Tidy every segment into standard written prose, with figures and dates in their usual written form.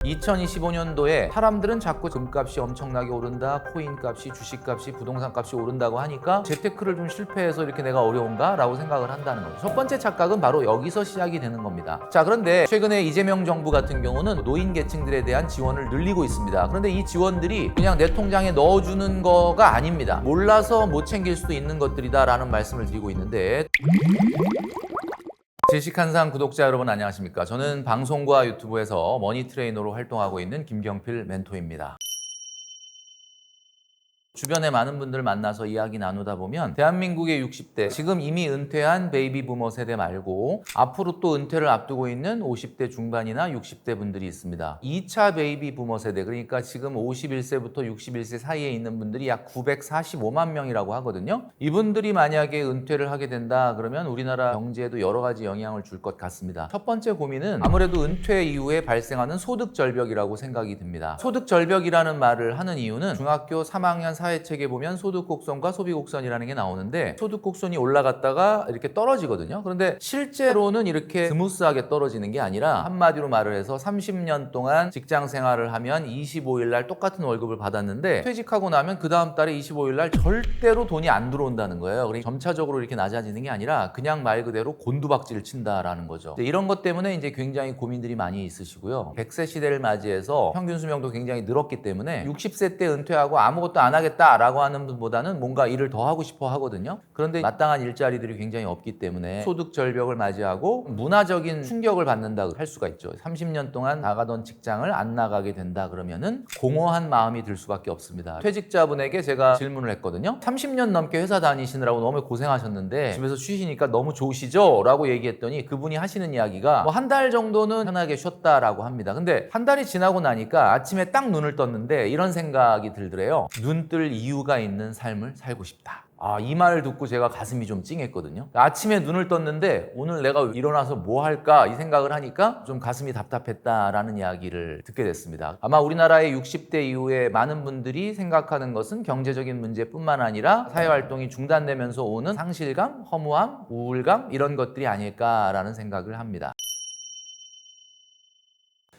2025년도에 사람들은 자꾸 금값이 엄청나게 오른다, 코인값이, 주식값이, 부동산값이 오른다고 하니까 재테크를 좀 실패해서 이렇게 내가 어려운가? 라고 생각을 한다는 거죠. 첫 번째 착각은 바로 여기서 시작이 되는 겁니다. 자, 그런데 최근에 이재명 정부 같은 경우는 노인 계층들에 대한 지원을 늘리고 있습니다. 그런데 이 지원들이 그냥 내 통장에 넣어주는 거가 아닙니다. 몰라서 못 챙길 수도 있는 것들이다 라는 말씀을 드리고 있는데, 질식한상 구독자 여러분 안녕하십니까? 저는 방송과 유튜브에서 머니 트레이너로 활동하고 있는 김경필 멘토입니다. 주변에 많은 분들 만나서 이야기 나누다 보면 대한민국의 60대, 지금 이미 은퇴한 베이비 부머 세대 말고 앞으로 또 은퇴를 앞두고 있는 50대 중반이나 60대 분들이 있습니다. 2차 베이비 부머 세대, 그러니까 지금 51세부터 61세 사이에 있는 분들이 약 945만 명이라고 하거든요. 이분들이 만약에 은퇴를 하게 된다 그러면 우리나라 경제에도 여러 가지 영향을 줄 것 같습니다. 첫 번째 고민은 아무래도 은퇴 이후에 발생하는 소득 절벽이라고 생각이 듭니다. 소득 절벽이라는 말을 하는 이유는 중학교 3학년 사회책에 보면 소득 곡선과 소비 곡선이라는 게 나오는데, 소득 곡선이 올라갔다가 이렇게 떨어지거든요. 그런데 실제로는 이렇게 스무스하게 떨어지는 게 아니라, 한마디로 말을 해서 30년 동안 직장 생활을 하면 25일 날 똑같은 월급을 받았는데 퇴직하고 나면 그 다음 달에 25일 날 절대로 돈이 안 들어온다는 거예요. 그러니까 점차적으로 이렇게 낮아지는 게 아니라 그냥 말 그대로 곤두박질을 친다라는 거죠. 이런 것 때문에 이제 굉장히 고민들이 많이 있으시고요. 100세 시대를 맞이해서 평균 수명도 굉장히 늘었기 때문에 60세 때 은퇴하고 아무것도 안 하겠다라고 하는 분보다는 뭔가 일을 더 하고 싶어 하거든요. 그런데 마땅한 일자리들이 굉장히 없기 때문에 소득 절벽을 맞이하고 문화적인 충격을 받는다 할 수가 있죠. 30년 동안 나가던 직장을 안 나가게 된다 그러면은 공허한 마음이 들 수밖에 없습니다. 퇴직자분에게 제가 질문을 했거든요. 30년 넘게 회사 다니시느라고 너무 고생하셨는데 집에서 쉬시니까 너무 좋으시죠? 라고 얘기했더니 그분이 하시는 이야기가 뭐 한 달 정도는 편하게 쉬었다라고 합니다. 근데 한 달이 지나고 나니까 아침에 딱 눈을 떴는데 이런 생각이 들더래요. 눈 뜰 이유가 있는 삶을 살고 싶다. 이 말을 듣고 제가 가슴이 좀 찡했거든요. 아침에 눈을 떴는데 오늘 내가 일어나서 뭐 할까 이 생각을 하니까 좀 가슴이 답답했다라는 이야기를 듣게 됐습니다. 아마 우리나라의 60대 이후에 많은 분들이 생각하는 것은 경제적인 문제뿐만 아니라 사회활동이 중단되면서 오는 상실감, 허무함, 우울감 이런 것들이 아닐까라는 생각을 합니다.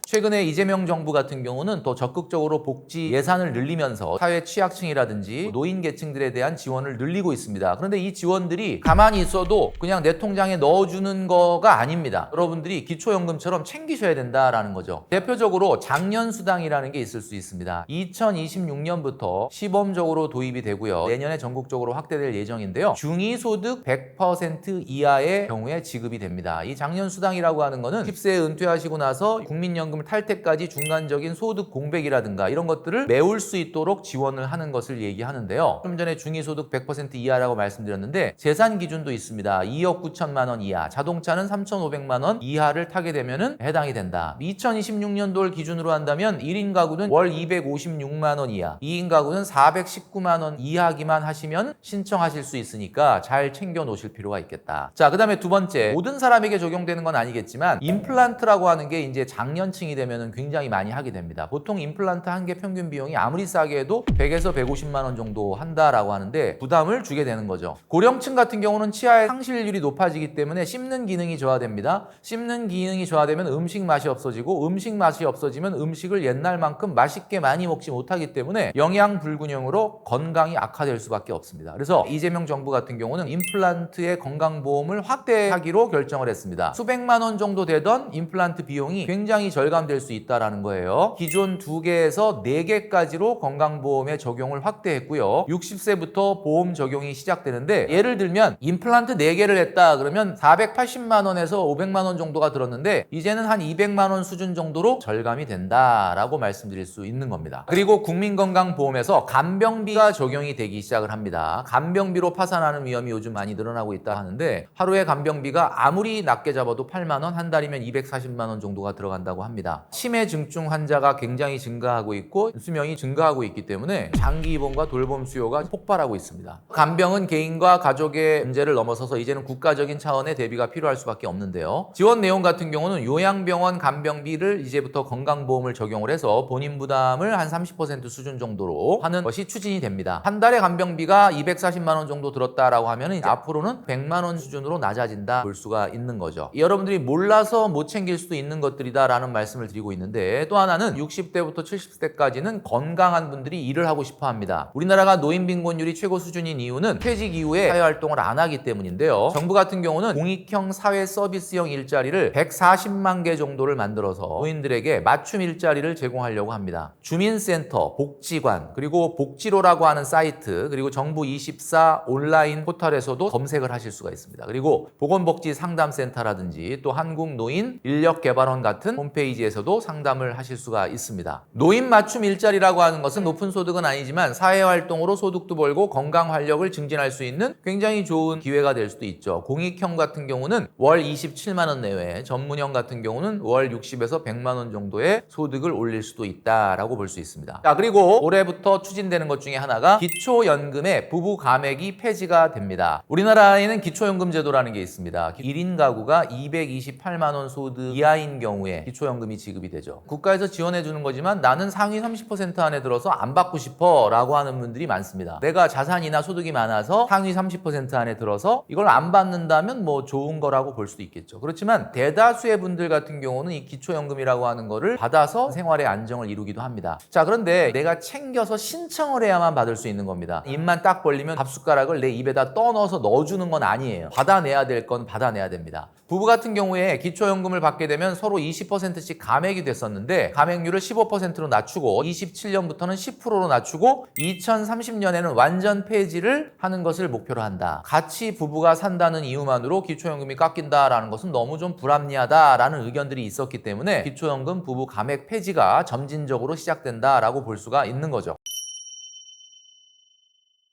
최근에 이재명 정부 같은 경우는 더 적극적으로 복지 예산을 늘리면서 사회 취약층이라든지 노인 계층들에 대한 지원을 늘리고 있습니다. 그런데 이 지원들이 가만히 있어도 그냥 내 통장에 넣어주는 거가 아닙니다. 여러분들이 기초연금처럼 챙기셔야 된다라는 거죠. 대표적으로 장년수당이라는 게 있을 수 있습니다. 2026년부터 시범적으로 도입이 되고요. 내년에 전국적으로 확대될 예정인데요. 중위소득 100% 이하의 경우에 지급이 됩니다. 이 장년수당이라고 하는 거는 10세에 은퇴하시고 나서 국민연금 탈 때까지 중간적인 소득 공백이라든가 이런 것들을 메울 수 있도록 지원을 하는 것을 얘기하는데요. 좀 전에 중위소득 100% 이하라고 말씀드렸는데 재산 기준도 있습니다. 2억 9천만 원 이하, 자동차는 3,500만 원 이하를 타게 되면은 해당이 된다. 2026년도를 기준으로 한다면 1인 가구는 월 256만 원 이하, 2인 가구는 419만 원 이하기만 하시면 신청하실 수 있으니까 잘 챙겨 놓으실 필요가 있겠다. 자, 그다음에 두 번째, 모든 사람에게 적용되는 건 아니겠지만 임플란트라고 하는 게 이제 장년층이 되면 굉장히 많이 하게 됩니다. 보통 임플란트 한 개 평균 비용이 아무리 싸게 해도 100에서 150만 원 정도 한다라고 하는데 부담을 주게 되는 거죠. 고령층 같은 경우는 치아의 상실률이 높아지기 때문에 씹는 기능이 저하됩니다. 씹는 기능이 저하되면 음식 맛이 없어지고, 음식 맛이 없어지면 음식을 옛날만큼 맛있게 많이 먹지 못하기 때문에 영양 불균형으로 건강이 악화될 수밖에 없습니다. 그래서 이재명 정부 같은 경우는 임플란트의 건강보험을 확대하기로 결정을 했습니다. 수백만 원 정도 되던 임플란트 비용이 굉장히 절감될 수 있다는 거예요. 기존 2개에서 4개까지로 건강보험의 적용을 확대했고요. 60세부터 보험 적용이 시작되는데, 예를 들면 임플란트 4개를 했다 그러면 480만 원에서 500만 원 정도가 들었는데 이제는 한 200만 원 수준 정도로 절감이 된다라고 말씀드릴 수 있는 겁니다. 그리고 국민건강보험에서 간병비가 적용이 되기 시작을 합니다. 간병비로 파산하는 위험이 요즘 많이 늘어나고 있다 하는데, 하루에 간병비가 아무리 낮게 잡아도 8만 원, 한 달이면 240만 원 정도가 들어간다고 합니다. 치매 증증 환자가 굉장히 증가하고 있고 수명이 증가하고 있기 때문에 장기 입원과 돌봄 수요가 폭발하고 있습니다. 간병은 개인과 가족의 문제를 넘어서서 이제는 국가적인 차원의 대비가 필요할 수밖에 없는데요. 지원 내용 같은 경우는 요양병원 간병비를 이제부터 건강보험을 적용을 해서 본인 부담을 한 30% 수준 정도로 하는 것이 추진이 됩니다. 한 달에 간병비가 240만 원 정도 들었다라고 하면 이제 앞으로는 100만 원 수준으로 낮아진다 볼 수가 있는 거죠. 여러분들이 몰라서 못 챙길 수도 있는 것들이다라는 말씀 말씀을 드리고 있는데, 또 하나는 60대부터 70대까지는 건강한 분들이 일을 하고 싶어 합니다. 우리나라가 노인 빈곤율이 최고 수준인 이유는 퇴직 이후에 사회활동을 안 하기 때문인데요. 정부 같은 경우는 공익형 사회 서비스형 일자리를 140만 개 정도를 만들어서 노인들에게 맞춤 일자리를 제공하려고 합니다. 주민센터, 복지관, 그리고 복지로라고 하는 사이트, 그리고 정부24 온라인 포털에서도 검색을 하실 수가 있습니다. 그리고 보건복지 상담센터라든지 또 한국노인 인력개발원 같은 홈페이지에서도 상담을 하실 수가 있습니다. 노인 맞춤 일자리라고 하는 것은 높은 소득은 아니지만 사회활동으로 소득도 벌고 건강 활력을 증진할 수 있는 굉장히 좋은 기회가 될 수도 있죠. 공익형 같은 경우는 월 27만 원 내외, 전문형 같은 경우는 월 60에서 100만 원 정도의 소득을 올릴 수도 있다라고 볼 수 있습니다. 자, 그리고 올해부터 추진되는 것 중에 하나가 기초연금의 부부 감액이 폐지가 됩니다. 우리나라에는 기초연금 제도라는 게 있습니다. 1인 가구가 228만 원 소득 이하인 경우에 기초연금이 지급이 되죠. 국가에서 지원해 주는 거지만 나는 상위 30% 안에 들어서 안 받고 싶어 라고 하는 분들이 많습니다. 내가 자산이나 소득이 많아서 상위 30% 안에 들어서 이걸 안 받는다면 뭐 좋은 거라고 볼 수도 있겠죠. 그렇지만 대다수의 분들 같은 경우는 이 기초연금이라고 하는 거를 받아서 생활의 안정을 이루기도 합니다. 자, 그런데 내가 챙겨서 신청을 해야만 받을 수 있는 겁니다. 입만 딱 벌리면 밥숟가락을 내 입에다 떠넣어서 넣어주는 건 아니에요. 받아내야 될 건 받아내야 됩니다. 부부 같은 경우에 기초연금을 받게 되면 서로 20%씩 감액이 됐었는데 감액률을 15%로 낮추고 27년부터는 10%로 낮추고 2030년에는 완전 폐지를 하는 것을 목표로 한다. 같이 부부가 산다는 이유만으로 기초연금이 깎인다라는 것은 너무 좀 불합리하다라는 의견들이 있었기 때문에 기초연금 부부 감액 폐지가 점진적으로 시작된다라고 볼 수가 있는 거죠.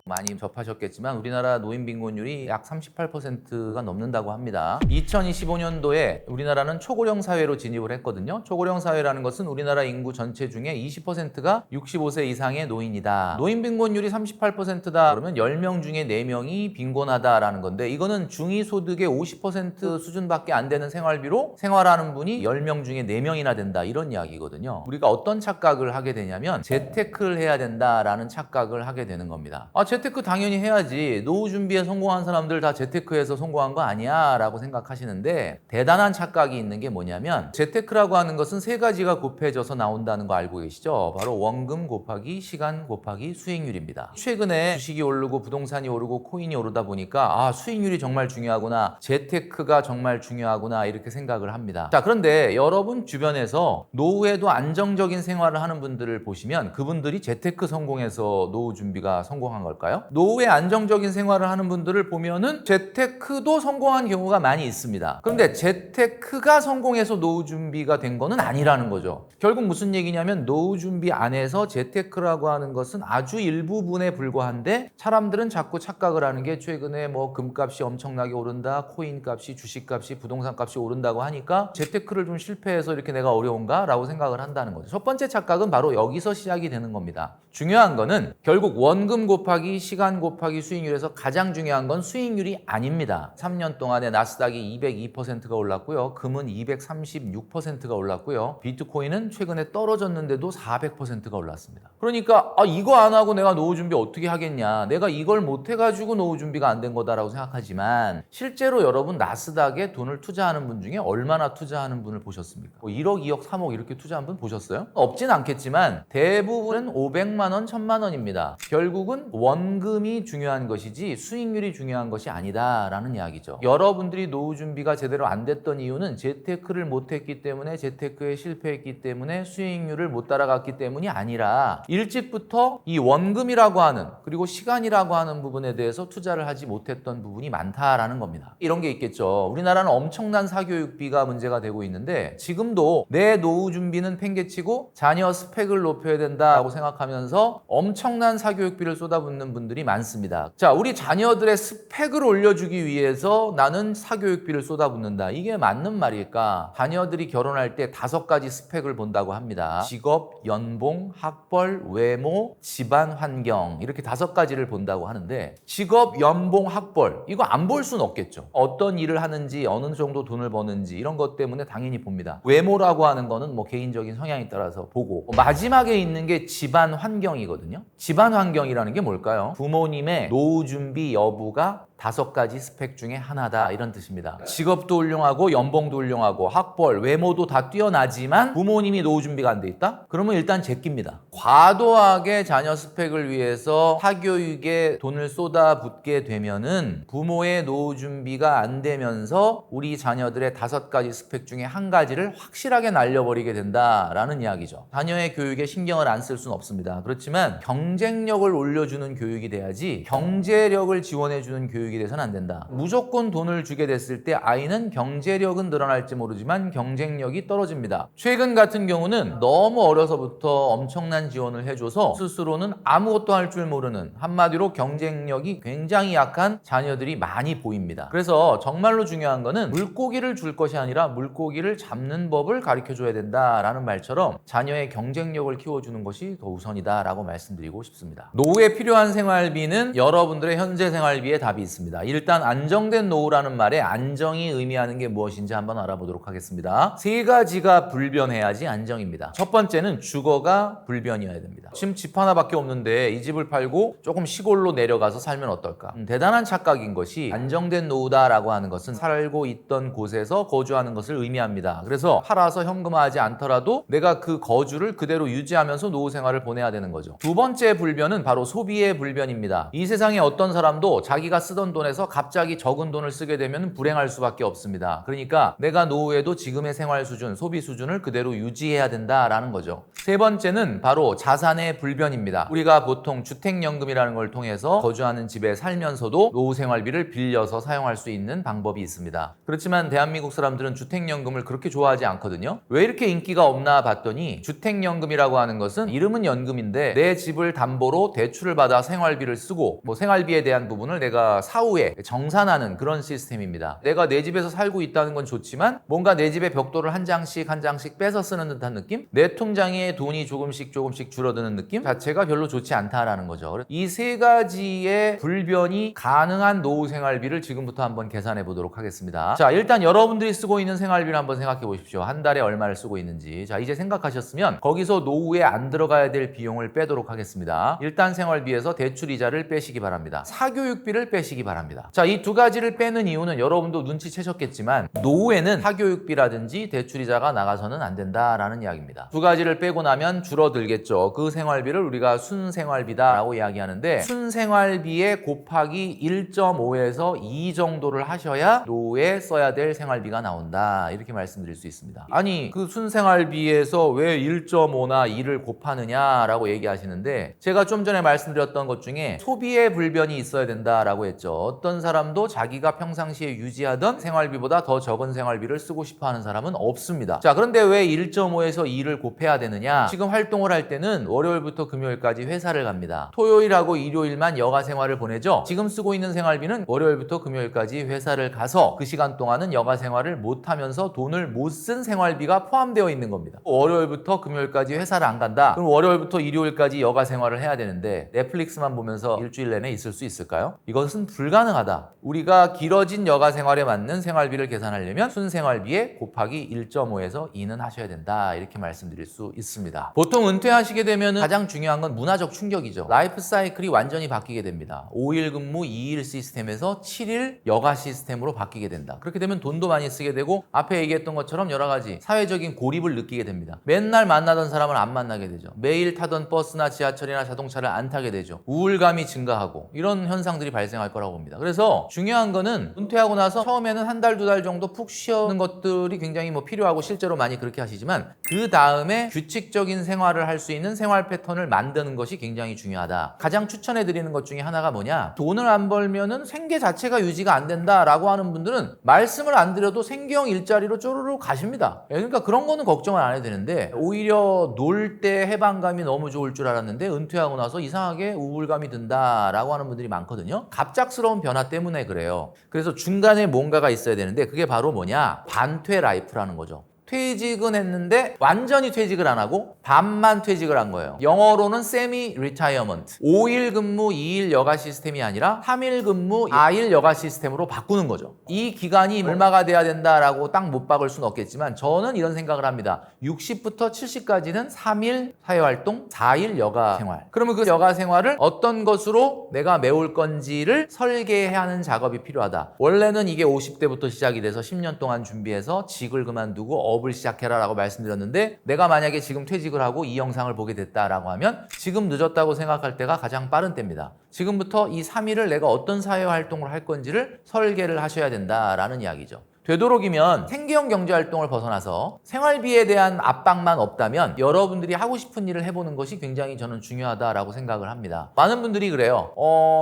많이 접하셨겠지만 우리나라 노인 빈곤율이 약 38%가 넘는다고 합니다. 2025년도에 우리나라는 초고령 사회로 진입을 했거든요. 초고령 사회라는 것은 우리나라 인구 전체 중에 20%가 65세 이상의 노인이다. 노인 빈곤율이 38%다. 그러면 10명 중에 4명이 빈곤하다라는 건데, 이거는 중위소득의 50% 수준밖에 안 되는 생활비로 생활하는 분이 10명 중에 4명이나 된다, 이런 이야기거든요. 우리가 어떤 착각을 하게 되냐면 재테크를 해야 된다라는 착각을 하게 되는 겁니다. 재테크 당연히 해야지. 노후 준비에 성공한 사람들 다 재테크해서 성공한 거 아니야 라고 생각하시는데, 대단한 착각이 있는 게 뭐냐면 재테크라고 하는 것은 세 가지가 곱해져서 나온다는 거 알고 계시죠? 바로 원금 곱하기 시간 곱하기 수익률입니다. 최근에 주식이 오르고 부동산이 오르고 코인이 오르다 보니까 수익률이 정말 중요하구나, 재테크가 정말 중요하구나, 이렇게 생각을 합니다. 자, 그런데 여러분 주변에서 노후에도 안정적인 생활을 하는 분들을 보시면 그분들이 재테크 성공해서 노후 준비가 성공한 걸까요? 노후에 안정적인 생활을 하는 분들을 보면은 재테크도 성공한 경우가 많이 있습니다. 그런데 재테크가 성공해서 노후 준비가 된 거는 아니라는 거죠. 결국 무슨 얘기냐면 노후 준비 안에서 재테크라고 하는 것은 아주 일부분에 불과한데, 사람들은 자꾸 착각을 하는 게 최근에 뭐 금값이 엄청나게 오른다, 코인 값이, 주식 값이, 부동산 값이 오른다고 하니까 재테크를 좀 실패해서 이렇게 내가 어려운가? 라고 생각을 한다는 거죠. 첫 번째 착각은 바로 여기서 시작이 되는 겁니다. 중요한 거는 결국 원금 곱하기 시간 곱하기 수익률에서 가장 중요한 건 수익률이 아닙니다. 3년 동안에 나스닥이 202%가 올랐고요. 금은 236%가 올랐고요. 비트코인은 최근에 떨어졌는데도 400%가 올랐습니다. 그러니까 이거 안 하고 내가 노후 준비 어떻게 하겠냐, 내가 이걸 못 해가지고 노후 준비가 안 된 거다라고 생각하지만, 실제로 여러분 나스닥에 돈을 투자하는 분 중에 얼마나 투자하는 분을 보셨습니까? 1억, 2억, 3억 이렇게 투자한 분 보셨어요? 없진 않겠지만 대부분은 500만 원, 1000만 원입니다. 결국은 원금이 중요한 것이지 수익률이 중요한 것이 아니다라는 이야기죠. 여러분들이 노후 준비가 제대로 안 됐던 이유는 재테크를 못했기 때문에, 재테크에 실패했기 때문에, 수익률을 못 따라갔기 때문이 아니라 일찍부터 이 원금이라고 하는, 그리고 시간이라고 하는 부분에 대해서 투자를 하지 못했던 부분이 많다라는 겁니다. 이런 게 있겠죠. 우리나라는 엄청난 사교육비가 문제가 되고 있는데, 지금도 내 노후 준비는 팽개치고 자녀 스펙을 높여야 된다고 생각하면서 엄청난 사교육비를 쏟아붓는 분들이 많습니다. 자, 우리 자녀들의 스펙을 올려주기 위해서 나는 사교육비를 쏟아붓는다. 이게 맞는 말일까? 자녀들이 결혼할 때 5가지 스펙을 본다고 합니다. 직업, 연봉, 학벌, 외모, 집안 환경, 이렇게 5가지를 본다고 하는데, 직업, 연봉, 학벌 이거 안 볼 수는 없겠죠. 어떤 일을 하는지, 어느 정도 돈을 버는지 이런 것 때문에 당연히 봅니다. 외모라고 하는 거는 뭐 개인적인 성향에 따라서 보고, 마지막에 있는 게 집안 환경이거든요. 집안 환경이라는 게 뭘까요? 부모님의 노후 준비 여부가 5가지 스펙 중에 하나다 이런 뜻입니다. 직업도 훌륭하고 연봉도 훌륭하고 학벌, 외모도 다 뛰어나지만 부모님이 노후 준비가 안 돼 있다? 그러면 일단 제낍니다. 과도하게 자녀 스펙을 위해서 사교육에 돈을 쏟아붓게 되면은 부모의 노후 준비가 안 되면서 우리 자녀들의 5가지 스펙 중에 한 가지를 확실하게 날려버리게 된다라는 이야기죠. 자녀의 교육에 신경을 안 쓸 수는 없습니다. 그렇지만 경쟁력을 올려주는 교육이 돼야지 경제력을 지원해주는 교육이 돼서는 안 된다. 무조건 돈을 주게 됐을 때 아이는 경제력은 늘어날지 모르지만 경쟁력이 떨어집니다. 최근 같은 경우는 너무 어려서부터 엄청난 지원을 해줘서 스스로는 아무것도 할 줄 모르는, 한마디로 경쟁력이 굉장히 약한 자녀들이 많이 보입니다. 그래서 정말로 중요한 거는 물고기를 줄 것이 아니라 물고기를 잡는 법을 가르쳐줘야 된다라는 말처럼 자녀의 경쟁력을 키워주는 것이 더 우선이다라고 말씀드리고 싶습니다. 노후에 필요한 생활비는 여러분들의 현재 생활비에 답이 있습니다. 일단 안정된 노후라는 말에 안정이 의미하는 게 무엇인지 한번 알아보도록 하겠습니다. 3가지가 불변해야지 안정입니다. 첫 번째는 주거가 불변이어야 됩니다. 지금 집 하나밖에 없는데 이 집을 팔고 조금 시골로 내려가서 살면 어떨까? 대단한 착각인 것이 안정된 노후다라고 하는 것은 살고 있던 곳에서 거주하는 것을 의미합니다. 그래서 팔아서 현금화하지 않더라도 내가 그 거주를 그대로 유지하면서 노후 생활을 보내야 되는 거죠. 두 번째 불변은 바로 소비의 불변입니다. 이 세상에 어떤 사람도 자기가 쓰던 돈에서 갑자기 적은 돈을 쓰게 되면 불행할 수밖에 없습니다. 그러니까 내가 노후에도 지금의 생활 수준, 소비 수준을 그대로 유지해야 된다라는 거죠. 세 번째는 바로 자산의 불변입니다. 우리가 보통 주택연금이라는 걸 통해서 거주하는 집에 살면서도 노후 생활비를 빌려서 사용할 수 있는 방법이 있습니다. 그렇지만 대한민국 사람들은 주택연금을 그렇게 좋아하지 않거든요. 왜 이렇게 인기가 없나 봤더니 주택연금이라고 하는 것은 이름은 연금인데 내 집을 담보로 대출을 받아 생활비를 쓰고 생활비에 대한 부분을 내가 사후에 정산하는 그런 시스템입니다. 내가 내 집에서 살고 있다는 건 좋지만 뭔가 내 집의 벽돌을 한 장씩 한 장씩 빼서 쓰는 듯한 느낌? 내 통장에 돈이 조금씩 줄어드는 느낌 자체가 별로 좋지 않다라는 거죠. 이 3가지의 불변이 가능한 노후 생활비를 지금부터 한번 계산해 보도록 하겠습니다. 자, 일단 여러분들이 쓰고 있는 생활비를 한번 생각해 보십시오. 한 달에 얼마를 쓰고 있는지. 자, 이제 생각하셨으면 거기서 노후에 안 들어가야 될 비용을 빼도록 하겠습니다. 일단 생활비에서 대출 이자를 빼시기 바랍니다. 사교육비를 빼시기 바랍니다. 자, 이 2가지를 빼는 이유는 여러분도 눈치채셨겠지만 노후에는 사교육비라든지 대출 이자가 나가서는 안 된다라는 이야기입니다. 2가지를 빼고 나면 줄어들겠죠. 그 생활비를 우리가 순생활비다라고 이야기하는데 순생활비에 곱하기 1.5에서 2 정도를 하셔야 노후에 써야 될 생활비가 나온다. 이렇게 말씀드릴 수 있습니다. 아니 그 순생활비에서 왜 1.5나 2를 곱하느냐라고 얘기하시는데 제가 좀 전에 말씀드렸던 것 중에 소비의 불변이 있어야 된다라고 했죠. 어떤 사람도 자기가 평상시에 유지하던 생활비보다 더 적은 생활비를 쓰고 싶어하는 사람은 없습니다. 자, 그런데 왜 1.5에서 2를 곱해야 되느냐? 지금 활동을 할 때는 월요일부터 금요일까지 회사를 갑니다. 토요일하고 일요일만 여가 생활을 보내죠. 지금 쓰고 있는 생활비는 월요일부터 금요일까지 회사를 가서 그 시간 동안은 여가 생활을 못하면서 돈을 못 쓴 생활비가 포함되어 있는 겁니다. 월요일부터 금요일까지 회사를 안 간다. 그럼 월요일부터 일요일까지 여가 생활을 해야 되는데 넷플릭스만 보면서 일주일 내내 있을 수 있을까요? 이것은 불가능하다. 우리가 길어진 여가 생활에 맞는 생활비를 계산하려면 순생활비에 곱하기 1.5에서 2는 하셔야 된다. 이렇게 말씀드릴 수 있습니다. 보통 은퇴하시게 되면 가장 중요한 건 문화적 충격이죠. 라이프 사이클이 완전히 바뀌게 됩니다. 5일 근무 2일 시스템에서 7일 여가 시스템으로 바뀌게 된다. 그렇게 되면 돈도 많이 쓰게 되고 앞에 얘기했던 것처럼 여러 가지 사회적인 고립을 느끼게 됩니다. 맨날 만나던 사람을 안 만나게 되죠. 매일 타던 버스나 지하철이나 자동차를 안 타게 되죠. 우울감이 증가하고 이런 현상들이 발생할 거라고 봅니다. 그래서 중요한 거는 은퇴하고 나서 처음에는 한 달, 2달 정도 푹 쉬는 것들이 굉장히 필요하고 실제로 많이 그렇게 하시지만 그 다음에 규칙적인 생활을 할 수 있는 생활 패턴을 만드는 것이 굉장히 중요하다. 가장 추천해 드리는 것 중에 하나가 뭐냐? 돈을 안 벌면은 생계 자체가 유지가 안 된다라고 하는 분들은 말씀을 안 드려도 생계형 일자리로 쪼르르 가십니다. 그러니까 그런 거는 걱정을 안 해도 되는데 오히려 놀 때 해방감이 너무 좋을 줄 알았는데 은퇴하고 나서 이상하게 우울감이 든다라고 하는 분들이 많거든요. 갑작스러운 변화 때문에 그래요. 그래서 중간에 뭔가가 있어야 되는데 그게 바로 뭐냐? 반퇴 라이프라는 거죠. 퇴직은 했는데 완전히 퇴직을 안 하고 반만 퇴직을 한 거예요. 영어로는 세미 리타이어먼트. 5일 근무 2일 여가 시스템이 아니라 3일 근무 4일 여가 시스템으로 바꾸는 거죠. 이 기간이 얼마가 돼야 된다라고 딱 못 박을 수는 없겠지만 저는 이런 생각을 합니다. 60부터 70까지는 3일 사회활동, 4일 여가 생활. 그러면 그 여가 생활을 어떤 것으로 내가 메울 건지를 설계해야 하는 작업이 필요하다. 원래는 이게 50대부터 시작이 돼서 10년 동안 준비해서 직을 그만두고 업을 시작해라라고 말씀드렸는데 내가 만약에 지금 퇴직을 하고 이 영상을 보게 됐다라고 하면 지금 늦었다고 생각할 때가 가장 빠른 때입니다. 지금부터 이 3일을 내가 어떤 사회활동을 할 건지를 설계를 하셔야 된다라는 이야기죠. 되도록이면 생계형 경제활동을 벗어나서 생활비에 대한 압박만 없다면 여러분들이 하고 싶은 일을 해보는 것이 굉장히 저는 중요하다라고 생각을 합니다. 많은 분들이 그래요.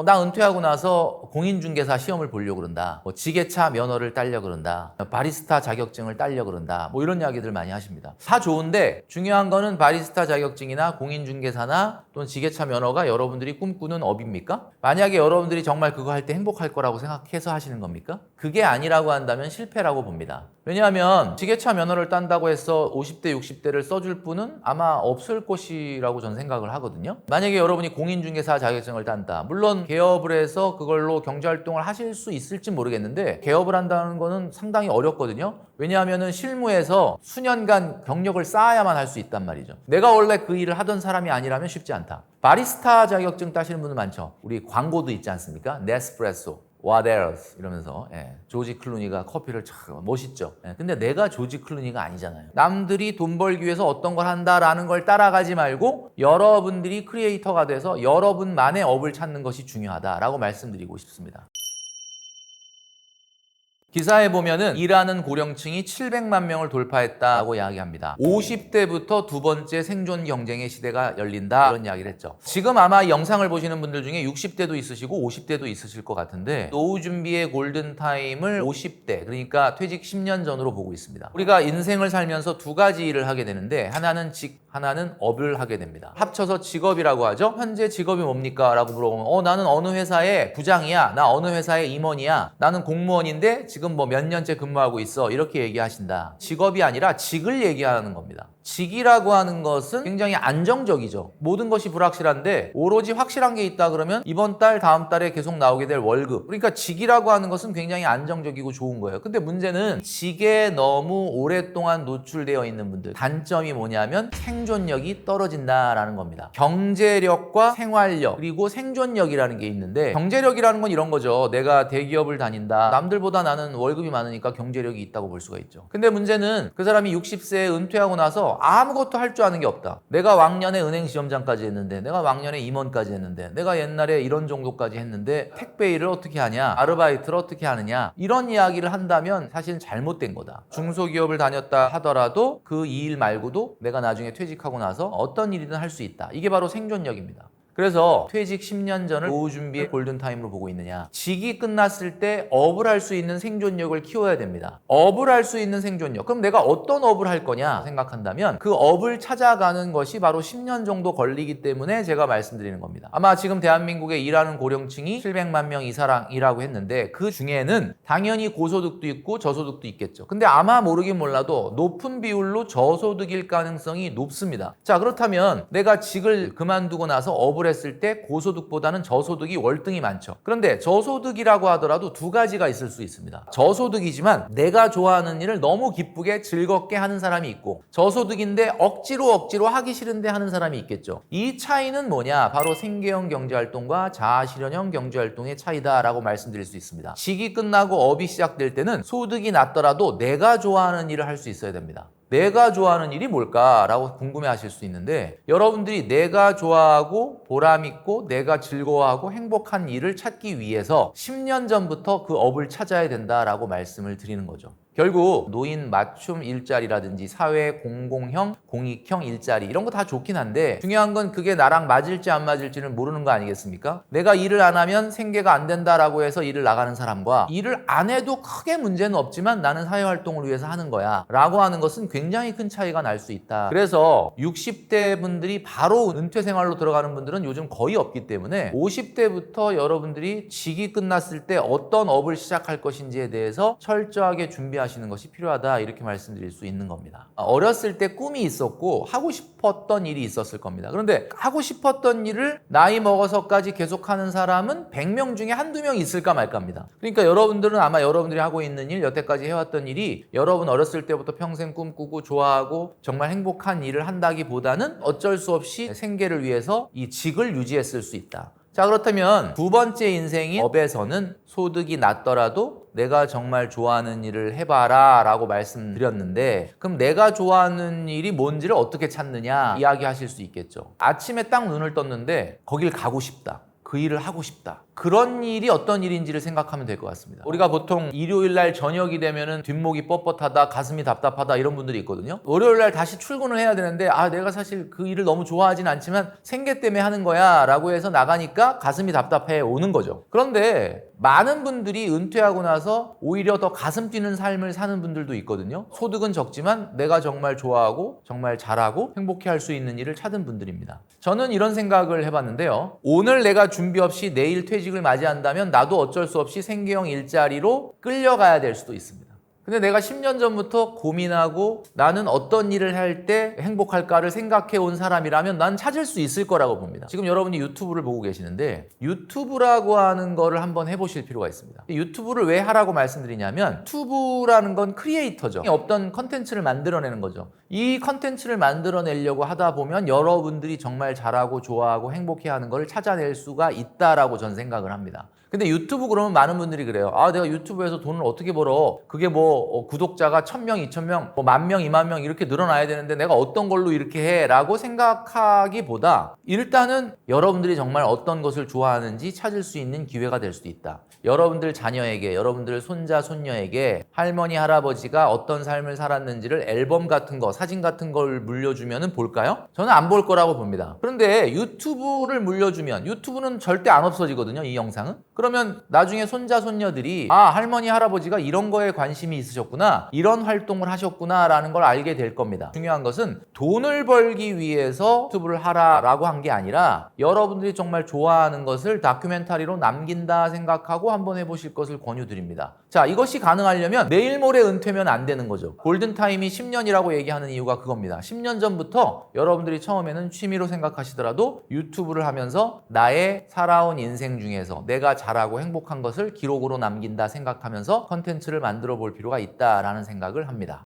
나 은퇴하고 나서 공인중개사 시험을 보려고 그런다. 지게차 면허를 따려고 그런다. 바리스타 자격증을 따려고 그런다. 이런 이야기들 많이 하십니다. 다 좋은데 중요한 거는 바리스타 자격증이나 공인중개사나 또는 지게차 면허가 여러분들이 꿈꾸는 업입니까? 만약에 여러분들이 정말 그거 할 때 행복할 거라고 생각해서 하시는 겁니까? 그게 아니라고 한다면 실패라고 봅니다. 왜냐하면 지게차 면허를 딴다고 해서 50대, 60대를 써줄 분은 아마 없을 것이라고 저는 생각을 하거든요. 만약에 여러분이 공인중개사 자격증을 딴다. 물론 개업을 해서 그걸로 경제활동을 하실 수 있을지 모르겠는데 개업을 한다는 거는 상당히 어렵거든요. 왜냐하면 실무에서 수년간 경력을 쌓아야만 할 수 있단 말이죠. 내가 원래 그 일을 하던 사람이 아니라면 쉽지 않다. 바리스타 자격증 따시는 분들 많죠. 우리 광고도 있지 않습니까? 네스프레소. What else? 이러면서 조지 클루니가 커피를 참 멋있죠. 근데 내가 조지 클루니가 아니잖아요. 남들이 돈 벌기 위해서 어떤 걸 한다라는 걸 따라가지 말고 여러분들이 크리에이터가 돼서 여러분만의 업을 찾는 것이 중요하다라고 말씀드리고 싶습니다. 기사에 보면은 일하는 고령층이 700만 명을 돌파했다고 이야기합니다. 50대부터 두 번째 생존 경쟁의 시대가 열린다 이런 이야기를 했죠. 지금 아마 이 영상을 보시는 분들 중에 60대도 있으시고 50대도 있으실 것 같은데 노후 준비의 골든타임을 50대 그러니까 퇴직 10년 전으로 보고 있습니다. 우리가 인생을 살면서 두 가지 일을 하게 되는데 하나는 직, 하나는 업을 하게 됩니다. 합쳐서 직업이라고 하죠. 현재 직업이 뭡니까? 라고 물어보면 나는 어느 회사의 부장이야. 나 어느 회사의 임원이야. 나는 공무원인데 지금 몇 년째 근무하고 있어. 이렇게 얘기하신다. 직업이 아니라 직을 얘기하는 겁니다. 직이라고 하는 것은 굉장히 안정적이죠. 모든 것이 불확실한데 오로지 확실한 게 있다 그러면 이번 달, 다음 달에 계속 나오게 될 월급. 그러니까 직이라고 하는 것은 굉장히 안정적이고 좋은 거예요. 근데 문제는 직에 너무 오랫동안 노출되어 있는 분들. 단점이 뭐냐면 생존력이 떨어진다라는 겁니다. 경제력과 생활력 그리고 생존력이라는 게 있는데 경제력이라는 건 이런 거죠. 내가 대기업을 다닌다. 남들보다 나는 월급이 많으니까 경제력이 있다고 볼 수가 있죠. 근데 문제는 그 사람이 60세에 은퇴하고 나서 아무것도 할 줄 아는 게 없다. 내가 왕년에 은행 시험장까지 했는데 내가 왕년에 임원까지 했는데 내가 옛날에 이런 정도까지 했는데 택배 일을 어떻게 하냐 아르바이트를 어떻게 하느냐 이런 이야기를 한다면 사실은 잘못된 거다. 중소기업을 다녔다 하더라도 그 일 말고도 내가 나중에 퇴직하고 나서 어떤 일이든 할 수 있다. 이게 바로 생존력입니다. 그래서 퇴직 10년 전을 노후 준비의 골든타임으로 보고 있느냐. 직이 끝났을 때 업을 할 수 있는 생존력을 키워야 됩니다. 업을 할 수 있는 생존력. 그럼 내가 어떤 업을 할 거냐 생각한다면 그 업을 찾아가는 것이 바로 10년 정도 걸리기 때문에 제가 말씀드리는 겁니다. 아마 지금 대한민국에 일하는 고령층이 700만 명 이상이라고 했는데 그 중에는 당연히 고소득도 있고 저소득도 있겠죠. 근데 아마 모르긴 몰라도 높은 비율로 저소득일 가능성이 높습니다. 자, 그렇다면 내가 직을 그만두고 나서 업을 했을 때 고소득보다는 저소득이 월등히 많죠. 그런데 저소득이라고 하더라도 두 가지가 있을 수 있습니다. 저소득이지만 내가 좋아하는 일을 너무 기쁘게 즐겁게 하는 사람이 있고 저소득인데 억지로 하기 싫은데 하는 사람이 있겠죠. 이 차이는 뭐냐? 바로 생계형 경제활동과 자아실현형 경제활동의 차이다라고 말씀드릴 수 있습니다. 직이 끝나고 업이 시작될 때는 소득이 낮더라도 내가 좋아하는 일을 할 수 있어야 됩니다. 내가 좋아하는 일이 뭘까라고 궁금해하실 수 있는데 여러분들이 내가 좋아하고 보람있고 내가 즐거워하고 행복한 일을 찾기 위해서 10년 전부터 그 업을 찾아야 된다라고 말씀을 드리는 거죠. 결국 노인 맞춤 일자리라든지 사회 공공형, 공익형 일자리 이런 거 다 좋긴 한데 중요한 건 그게 나랑 맞을지 안 맞을지는 모르는 거 아니겠습니까? 내가 일을 안 하면 생계가 안 된다라고 해서 일을 나가는 사람과 일을 안 해도 크게 문제는 없지만 나는 사회활동을 위해서 하는 거야 라고 하는 것은 굉장히 큰 차이가 날 수 있다. 그래서 60대 분들이 바로 은퇴 생활로 들어가는 분들은 요즘 거의 없기 때문에 50대부터 여러분들이 직이 끝났을 때 어떤 업을 시작할 것인지에 대해서 철저하게 준비하시는 준비하시는 것이 필요하다 이렇게 말씀드릴 수 있는 겁니다. 어렸을 때 꿈이 있었고 하고 싶었던 일이 있었을 겁니다. 그런데 하고 싶었던 일을 나이 먹어서까지 계속하는 사람은 100명 중에 한두 명 있을까 말까입니다. 그러니까 여러분들은 아마 여러분들이 하고 있는 일, 여태까지 해왔던 일이 여러분 어렸을 때부터 평생 꿈꾸고 좋아하고 정말 행복한 일을 한다기보다는 어쩔 수 없이 생계를 위해서 이 직을 유지했을 수 있다. 자, 그렇다면 두 번째 인생인 업에서는 소득이 낮더라도 내가 정말 좋아하는 일을 해봐라 라고 말씀드렸는데, 그럼 내가 좋아하는 일이 뭔지를 어떻게 찾느냐 이야기하실 수 있겠죠. 아침에 딱 눈을 떴는데 거길 가고 싶다, 그 일을 하고 싶다, 그런 일이 어떤 일인지를 생각하면 될 것 같습니다. 우리가 보통 일요일 날 저녁이 되면은 뒷목이 뻣뻣하다, 가슴이 답답하다 이런 분들이 있거든요. 월요일 날 다시 출근을 해야 되는데 내가 사실 그 일을 너무 좋아하진 않지만 생계 때문에 하는 거야 라고 해서 나가니까 가슴이 답답해 오는 거죠. 그런데 많은 분들이 은퇴하고 나서 오히려 더 가슴 뛰는 삶을 사는 분들도 있거든요. 소득은 적지만 내가 정말 좋아하고 정말 잘하고 행복해할 수 있는 일을 찾은 분들입니다. 저는 이런 생각을 해봤는데요. 오늘 내가 준비 없이 내일 퇴직을 맞이한다면 나도 어쩔 수 없이 생계형 일자리로 끌려가야 될 수도 있습니다. 근데 내가 10년 전부터 고민하고 나는 어떤 일을 할 때 행복할까를 생각해 온 사람이라면 난 찾을 수 있을 거라고 봅니다. 지금 여러분이 유튜브를 보고 계시는데 유튜브라고 하는 거를 한번 해보실 필요가 있습니다. 유튜브를 왜 하라고 말씀드리냐면 유튜브라는 건 크리에이터죠. 어떤 컨텐츠를 만들어내는 거죠. 이 컨텐츠를 만들어내려고 하다 보면 여러분들이 정말 잘하고 좋아하고 행복해하는 걸 찾아낼 수가 있다라고 전 생각을 합니다. 근데 유튜브 그러면 많은 분들이 그래요. 내가 유튜브에서 돈을 어떻게 벌어? 그게 구독자가 1000명, 2000명, 10,000명, 20,000명 이렇게 늘어나야 되는데 내가 어떤 걸로 이렇게 해? 라고 생각하기보다 일단은 여러분들이 정말 어떤 것을 좋아하는지 찾을 수 있는 기회가 될 수도 있다. 여러분들 자녀에게, 여러분들 손자, 손녀에게 할머니, 할아버지가 어떤 삶을 살았는지를 앨범 같은 거, 사진 같은 걸 물려주면은 볼까요? 저는 안 볼 거라고 봅니다. 그런데 유튜브를 물려주면 유튜브는 절대 안 없어지거든요, 이 영상은. 그러면 나중에 손자, 손녀들이 할머니, 할아버지가 이런 거에 관심이 있으셨구나, 이런 활동을 하셨구나 라는 걸 알게 될 겁니다. 중요한 것은 돈을 벌기 위해서 유튜브를 하라라고 한 게 아니라 여러분들이 정말 좋아하는 것을 다큐멘터리로 남긴다 생각하고 한번 해보실 것을 권유드립니다. 자, 이것이 가능하려면 내일 모레 은퇴면 안 되는 거죠. 골든타임이 10년이라고 얘기하는 이유가 그겁니다. 10년 전부터 여러분들이 처음에는 취미로 생각하시더라도 유튜브를 하면서 나의 살아온 인생 중에서 내가 잘하고 행복한 것을 기록으로 남긴다 생각하면서 컨텐츠를 만들어 볼 필요가 있다라는 생각을 합니다.